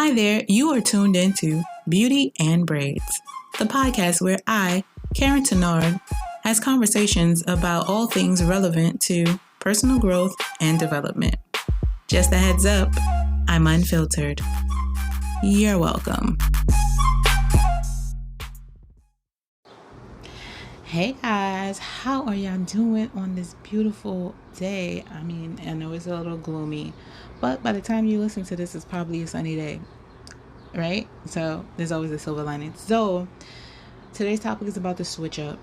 Hi there, you are tuned into Beauty and Braids, the podcast where I, Karyne, has conversations about all things relevant to personal growth and development. Just a heads up, I'm unfiltered. You're welcome. Hey guys, how are y'all doing on this beautiful day? I know it's a little gloomy, but by the time you listen to this, it's probably a sunny day, right? So there's always a silver lining. So today's topic is about the switch up.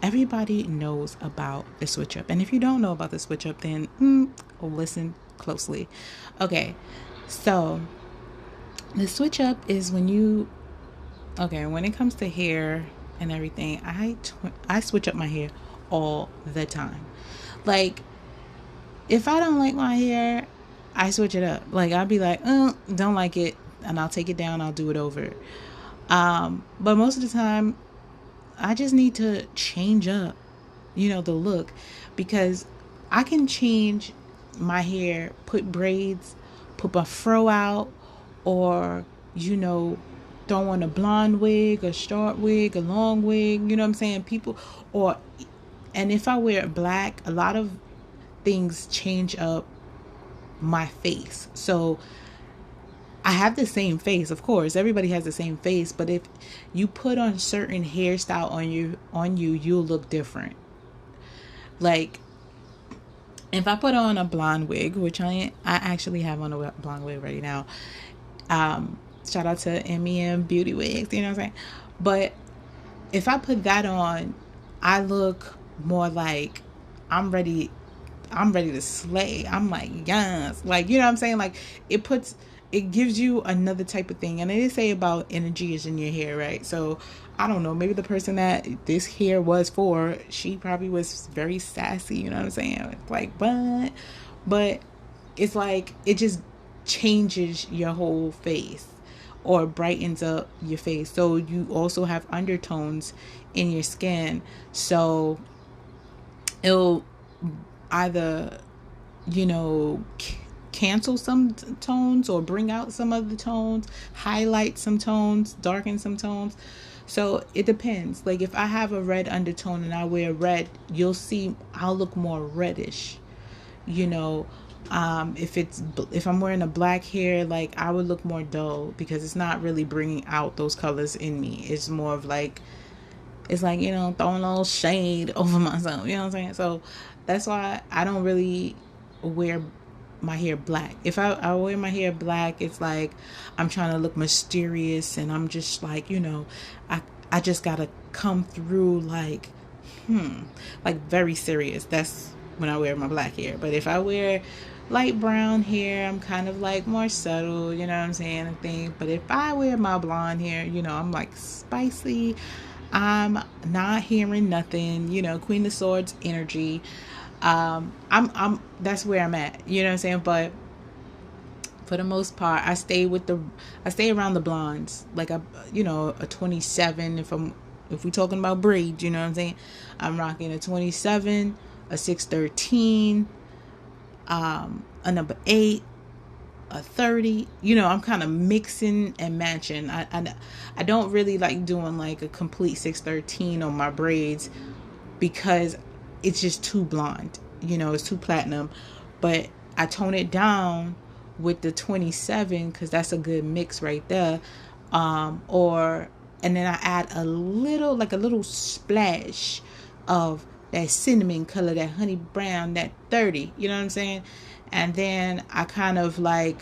Everybody knows about the switch up, and if you don't know about the switch up, then listen closely. Okay, so the switch up is when it comes to hair and everything, I switch up my hair all the time. Like, if I don't like my hair, I switch it up. Like, I'll be like, don't like it, and I'll take it down, I'll do it over. But most of the time, I just need to change up, the look, because I can change my hair, put braids, put my fro out, or, throw on a blonde wig, a short wig, a long wig, you know what I'm saying? And if I wear black, a lot of things change up my face. So I have the same face, of course. Everybody has the same face, but if you put on certain hairstyle on you, you'll look different. Like, if I put on a blonde wig, which I actually have on a blonde wig right now. Shout out to MEM Beauty Wigs, you know what I'm saying? But if I put that on, I look more like I'm ready to slay. I'm like, yes. Like, you know what I'm saying? Like, it gives you another type of thing. And they say about energy is in your hair, right? So I don't know, maybe the person that this hair was for, she probably was very sassy, you know what I'm saying? It's like, but it's like, it just changes your whole face or brightens up your face. So you also have undertones in your skin. So it'll either, cancel some tones or bring out some of the tones, highlight some tones, darken some tones. So it depends. Like, if I have a red undertone and I wear red, you'll see I'll look more reddish. If I'm wearing a black hair, like, I would look more dull because it's not really bringing out those colors in me. It's more of like, it's like, throwing a little shade over myself, you know what I'm saying? So that's why I don't really wear my hair black. If I wear my hair black, it's like I'm trying to look mysterious, and I'm just like, I just gotta come through like very serious. That's when I wear my black hair. But if I wear light brown hair, I'm kind of like more subtle, you know what I'm saying, I think. But if I wear my blonde hair, I'm like spicy. I'm not hearing nothing, Queen of Swords energy. I'm that's where I'm at, you know what I'm saying? But for the most part, I stay around the blondes. Like, a 27, if we're talking about braids, you know what I'm saying? I'm rocking a 27, a 613, a number 8, a 30. I'm kind of mixing and matching. I don't really like doing like a complete 613 on my braids because it's just too blonde. It's too platinum. But I tone it down with the 27 because that's a good mix right there. And then I add a little splash of that cinnamon color, that honey brown, that 30, you know what I'm saying? And then I kind of like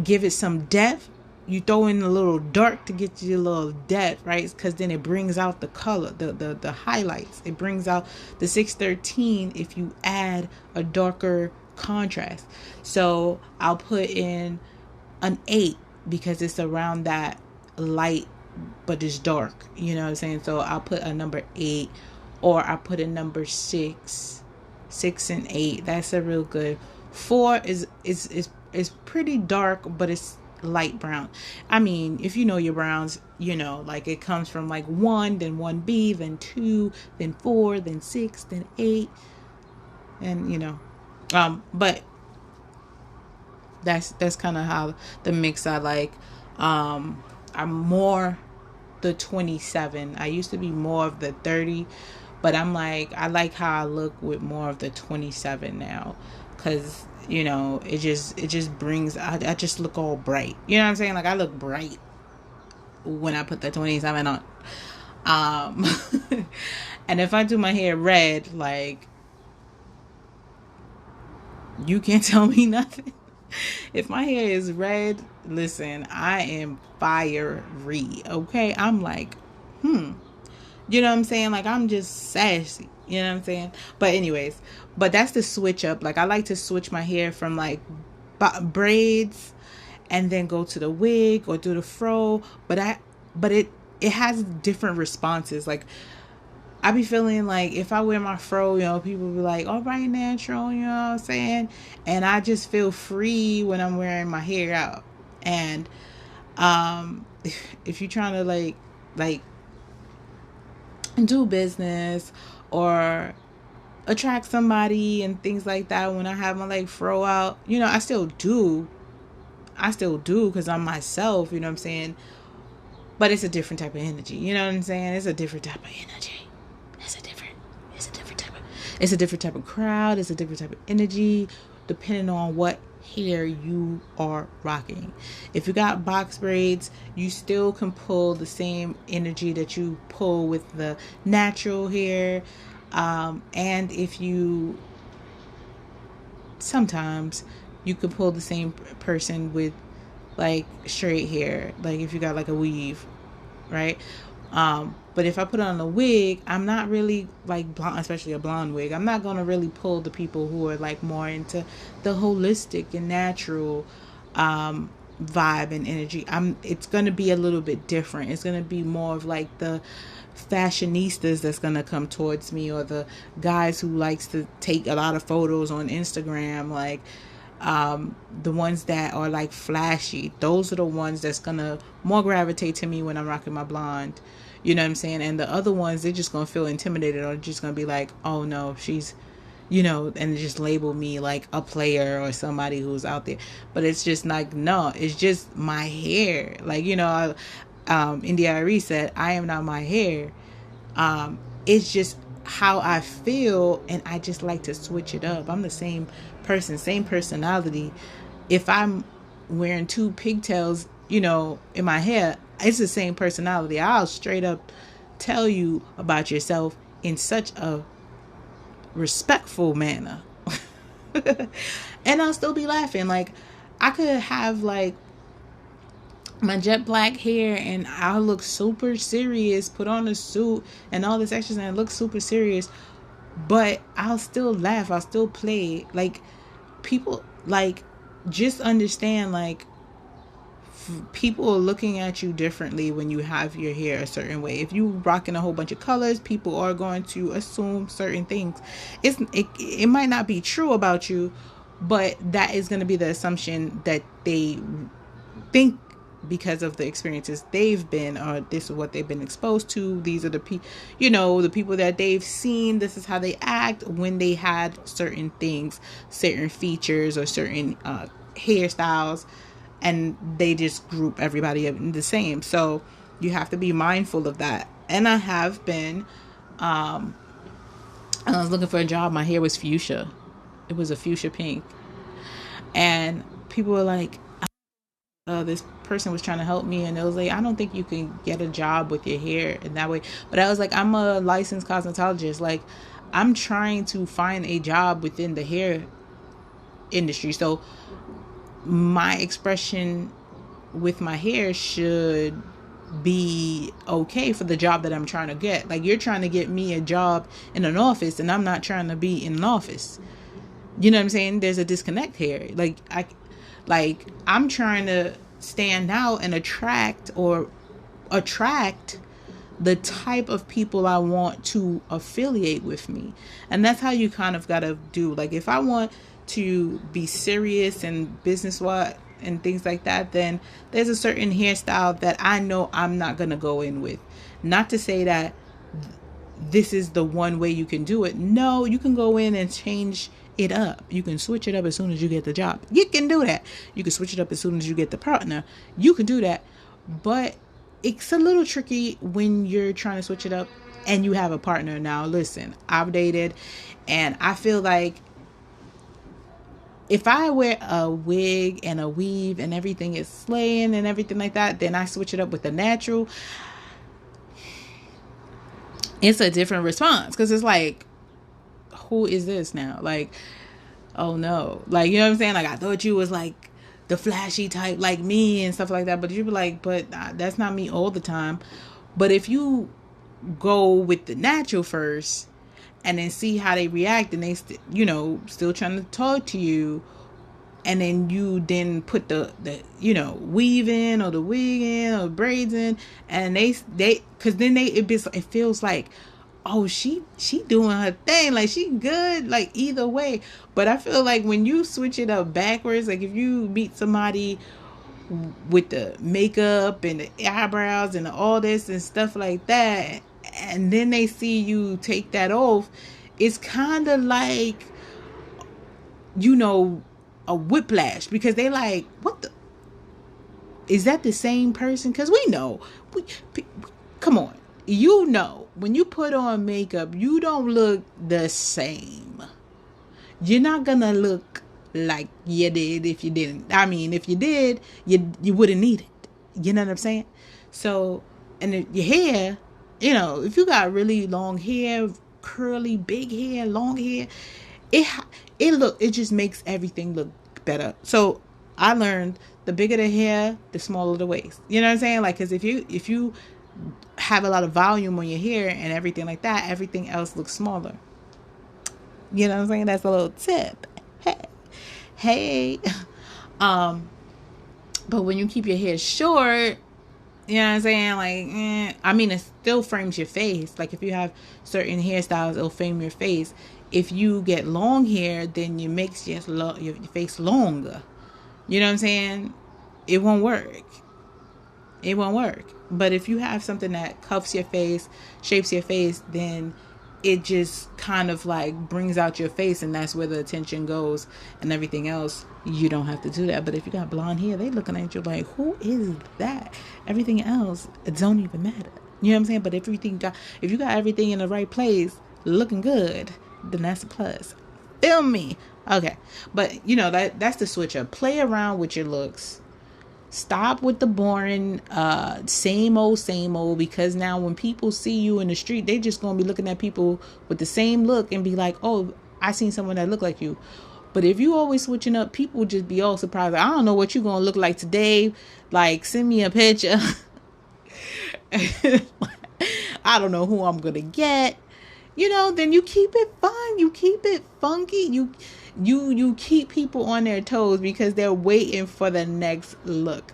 give it some depth. You throw in a little dark to get you a little depth, right? Because then it brings out the color, the highlights. It brings out the 613 if you add a darker contrast. So I'll put in an 8 because it's around that light, but it's dark. You know what I'm saying? So I'll put a number 8, or I put a number 6 and 8. That's a real good. 4 is pretty dark, but it's light brown. I mean, if you know your browns, like it comes from like 1, then 1B, then 2, then 4, then 6, then 8, and but That's kind of how the mix I like. I'm more the 27. I used to be more of the 30, but I'm like, I like how I look with more of the 27 now, because it just brings, I just look all bright. You know what I'm saying? Like, I look bright when I put the 27 on. um and if I do my hair red, like, you can't tell me nothing. If my hair is red, listen, I am fiery. Okay, I'm like, you know what I'm saying? Like, I'm just sassy. You know what I'm saying? But anyways, but that's the switch up. Like, I like to switch my hair from like braids, and then go to the wig or do the fro. But it has different responses. Like, I be feeling like if I wear my fro, people be like, all right, natural, you know what I'm saying? And I just feel free when I'm wearing my hair out. And um if you're trying to like do business or attract somebody and things like that, when I have my like fro out, I still do because I'm myself, you know what I'm saying? But it's a different type of energy, you know what I'm saying? It's a different type of energy. It's a different type of crowd. It's a different type of energy, depending on what hair you are rocking. If you got box braids, you still can pull the same energy that you pull with the natural hair. And if you, sometimes you could pull the same person with like straight hair, like if you got like a weave, right? But if I put on a wig, I'm not really like blonde, especially a blonde wig. I'm not gonna really pull the people who are like more into the holistic and natural vibe and energy. It's gonna be a little bit different. It's gonna be more of like the fashionistas that's gonna come towards me, or the guys who likes to take a lot of photos on Instagram, like the ones that are like flashy. Those are the ones that's gonna more gravitate to me when I'm rocking my blonde. You know what I'm saying? And the other ones, they're just gonna feel intimidated, or just gonna be like, oh no, she's, and just label me like a player or somebody who's out there. But it's just like, no, it's just my hair. Like, India Arie said, I am not my hair. It's just how I feel, and I just like to switch it up. I'm the same person, same personality. If I'm wearing two pigtails, in my hair, it's the same personality. I'll straight up tell you about yourself in such a respectful manner. And I'll still be laughing. Like, I could have like my jet black hair and I'll look super serious, put on a suit and all this extras, and I look super serious, but I'll still laugh, I'll still play. Like, people, like, just understand, like, people are looking at you differently when you have your hair a certain way. If you rocking a whole bunch of colors, people are going to assume certain things. It might not be true about you, but that is going to be the assumption that they think, because of the experiences they've been, or this is what they've been exposed to. These are the the people that they've seen. This is how they act when they had certain things, certain features, or certain hairstyles, and they just group everybody up the same. So you have to be mindful of that. And I have been, I was looking for a job. My hair was fuchsia. It was a fuchsia pink. And people were like, this person was trying to help me, and it was like, I don't think you can get a job with your hair in that way. But I was like, I'm a licensed cosmetologist. Like, I'm trying to find a job within the hair industry. So my expression with my hair should be okay for the job that I'm trying to get. Like, you're trying to get me a job in an office, and I'm not trying to be in an office. You know what I'm saying? There's a disconnect here. I'm trying to stand out and attract the type of people I want to affiliate with me. And that's how you kind of got to do. Like, if I want to be serious and business-wise and things like that, then there's a certain hairstyle that I know I'm not going to go in with. Not to say that this is the one way you can do it. No, you can go in and change it up. You can switch it up as soon as you get the job. You can do that. You can switch it up as soon as you get the partner. You can do that. But it's a little tricky when you're trying to switch it up and you have a partner. Now, listen, I've dated, and I feel like if I wear a wig and a weave and everything is slaying and everything like that, then I switch it up with the natural. It's a different response because it's like, who is this now? Like, oh no. Like, you know what I'm saying? Like, I thought you was like the flashy type like me and stuff like that. But you be like, but that's not me all the time. But if you go with the natural first and then see how they react and they still trying to talk to you, and then you then put the weave in or the wig in or braids in, and they because then it feels like, oh, she doing her thing, like she good, like either way. But I feel like when you switch it up backwards, like if you meet somebody with the makeup and the eyebrows and all this and stuff like that, and then they see you take that off, it's kind of like, a whiplash, because they like, what the, is that the same person? Because we know, come on, when you put on makeup, you don't look the same. You're not gonna look like you did if you didn't. I mean, if you did, you wouldn't need it. You know what I'm saying? So, and your hair, if you got really long hair, curly, big hair, long hair, it just makes everything look better. So I learned, the bigger the hair, the smaller the waist. You know what I'm saying? Like, because if you have a lot of volume on your hair and everything like that, everything else looks smaller. You know what I'm saying? That's a little tip. Hey. But when you keep your hair short, you know what I'm saying? Like, I mean, it still frames your face. Like, if you have certain hairstyles, it'll frame your face. If you get long hair, then it makes your face longer. You know what I'm saying? It won't work. It won't work. But if you have something that cuffs your face, shapes your face, then it just kind of like brings out your face, and that's where the attention goes, and everything else, you don't have to do that. But if you got blonde hair, they looking at you like, who is that? Everything else, it don't even matter. You know what I'm saying? But if you got everything in the right place, looking good, then that's a plus. Feel me? Okay. But that's the switch up. Play around with your looks. Stop with the boring same old, because now when people see you in the street, they just gonna be looking at people with the same look and be like, oh, I seen someone that look like you. But if you always switching up, people just be all surprised. I don't know what you gonna look like today. Like, send me a picture. I don't know who I'm gonna get. Then you keep it fun. You keep it funky. You keep people on their toes because they're waiting for the next look.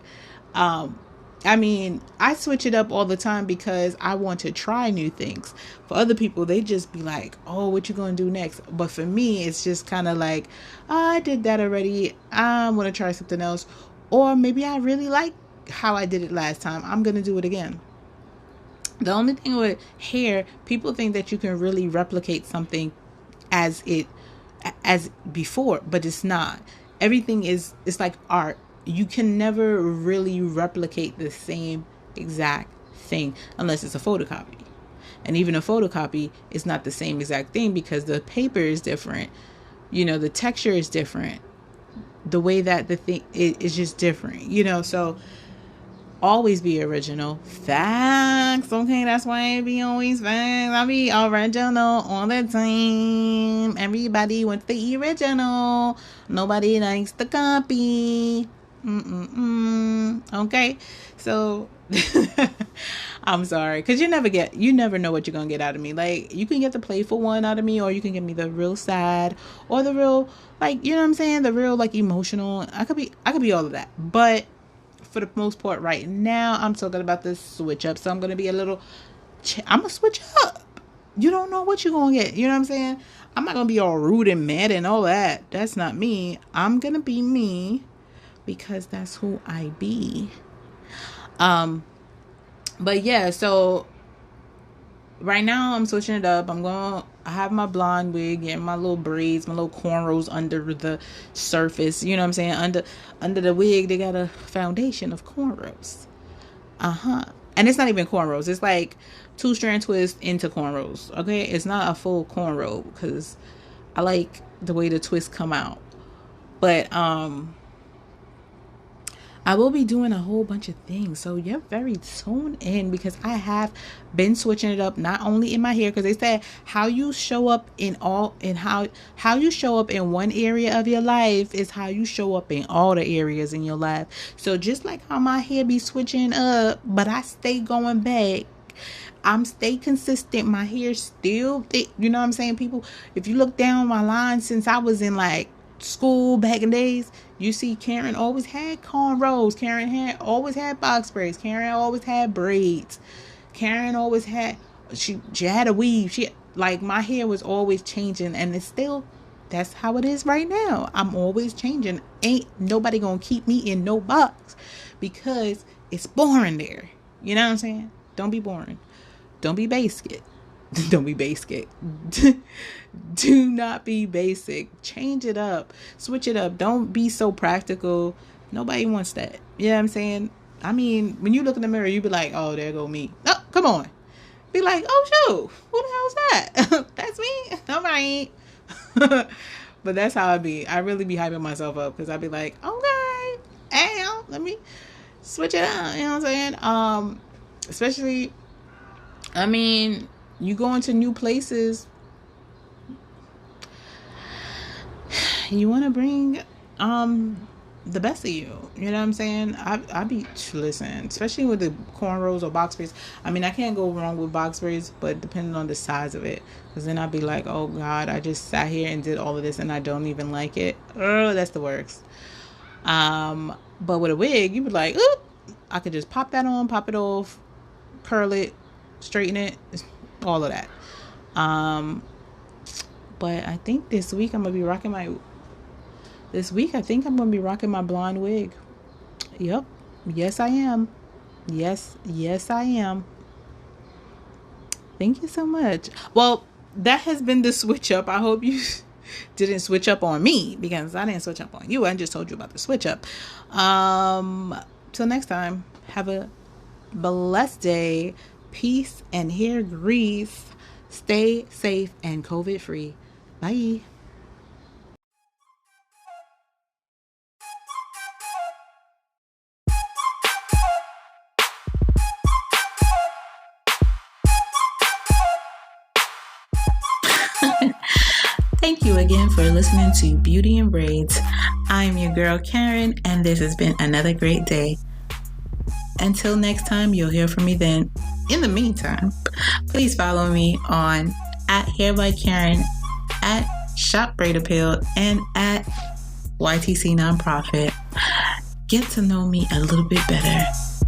I mean, I switch it up all the time because I want to try new things. For other people, they just be like, oh, what you gonna do next? But for me, it's just kind of like, oh, I did that already. I want to try something else. Or maybe I really like how I did it last time. I'm gonna do it again. The only thing with hair, people think that you can really replicate something as before, but it's not. Everything it's like art. You can never really replicate the same exact thing unless it's a photocopy. And even a photocopy is not the same exact thing because the paper is different. The texture is different. The way that the thing is just different. So always be original. Facts. Okay, that's why I be always facts. I be original all the time. Everybody wants the original. Nobody likes the copy. Okay, so I'm sorry, because you never know what you're gonna get out of me. Like, you can get the playful one out of me, or you can give me the real sad, or the real, like, you know what I'm saying, the real, like, emotional. I could be all of that, but for the most part right now, I'm talking about this switch up. So I'm gonna be I'm gonna switch up. You don't know what you're gonna get. You know what I'm saying? I'm not gonna be all rude and mad and all that. That's not me. I'm gonna be me because that's who I be. But yeah, so right now I'm switching it up. I'm going I have my blonde wig and my little braids, my little cornrows under the surface. You know what I'm saying? Under the wig, they got a foundation of cornrows. And it's not even cornrows. It's like 2-strand twist into cornrows. Okay, it's not a full cornrow because I like the way the twists come out. But I will be doing a whole bunch of things, so you're very tuned in because I have been switching it up, not only in my hair, because they said how you show up in all, and how you show up in one area of your life is how you show up in all the areas in your life. So just like how my hair be switching up, but I stay going back, I'm stay consistent. My hair still thick. You know what I'm saying? People, if you look down my line since I was in like school back in days, you see Karyne always had cornrows. Karyne had always had box braids. Karyne always had braids. Karyne always had she had a weave. She like my hair was always changing, and it's still that's how it is right now. I'm always changing. Ain't nobody gonna keep me in no box because it's boring there. You know what I'm saying? Don't be boring. Don't be basic. Don't be basic. Do not be basic. Change it up. Switch it up. Don't be so practical. Nobody wants that. You know what I'm saying? I mean, when you look in the mirror, you be like, oh, there go me. Oh, come on. Be like, oh, shoot. Who the hell's that? That's me? All right. But that's how I be. I really be hyping myself up because I be like, okay, hey, let me switch it up. You know what I'm saying? Especially, I mean, you go into new places, you want to bring the best of you. You know what I'm saying? I be listen, especially with the cornrows or box braids. I mean, I can't go wrong with box braids, but depending on the size of it, because then I'd be like, oh God, I just sat here and did all of this and I don't even like it. Oh, that's the worst. But with a wig, you be like, oop, I could just pop that on, pop it off, curl it, straighten it, all of that. But I think this week I'm gonna be rocking my blonde wig. Yep. Yes I am. Yes I am. Thank you so much. Well, that has been the switch up. I hope you didn't switch up on me because I didn't switch up on you. I just told you about the switch up. Till next time, have a blessed day. Peace and hair grease. Stay safe and COVID free. Bye. Thank you again for listening to Beauty and Braids. I'm your girl Karyne, and this has been another great day. Until next time, you'll hear from me then. In the meantime, please follow me on @HairByKaryne, @ShopBraidAppeal, and @YTC Nonprofit. Get to know me a little bit better.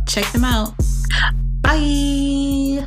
Check them out. Bye.